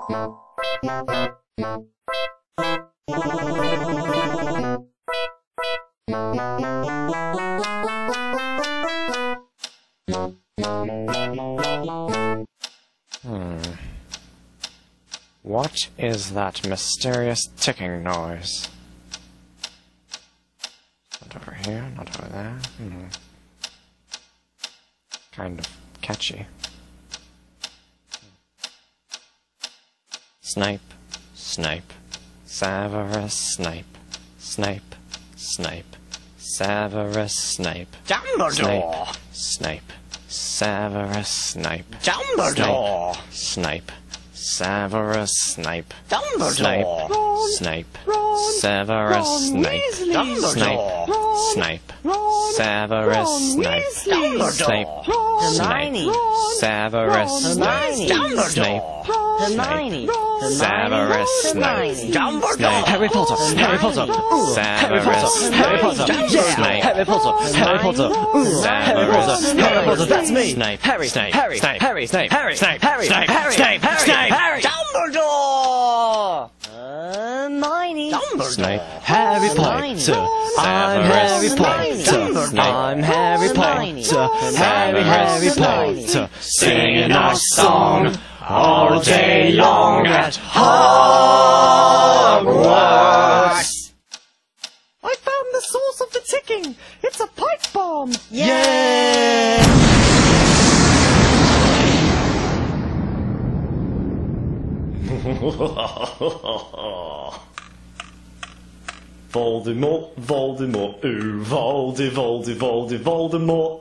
What is that mysterious ticking noise? Not over here, not over there. Kind of catchy. Snipe, Snipe, Severus Snape, Snape, Snape, Severus Snape, Dumbledore! Snape, Severus Snape, Dumbledore! Snape, Severus Snape, Dumbledore! Snape, Ron, Severus Ron Snape, Weasley. Snape, Ron, Snape, Ron, Severus Ron Snape, Weasley. Snape, Ron, Snape, Ron, Severus Ron Snape, Weasley. Snape, Hermione, Severus Snape, Dumbledore, Harry Potter, Harry Potter, Harry Potter, Harry Potter, yeah, Harry Potter, Harry Potter, Harry Potter, Harry Potter, that's me, Snape, Harry, Snape, Harry, Snape, Harry, Snape, Harry, Snape, Harry, Snape, Harry, Snape, Harry, Snape, Dumbledore! Hermione. Snape, Harry Potter, I'm Harry Potter, I'm Harry Potter, Harry Potter, singing our song all day long at Hogwarts. I found the source of the ticking. It's a pipe bomb. Yeah! Voldemort, Voldemort, ooh, Voldemort.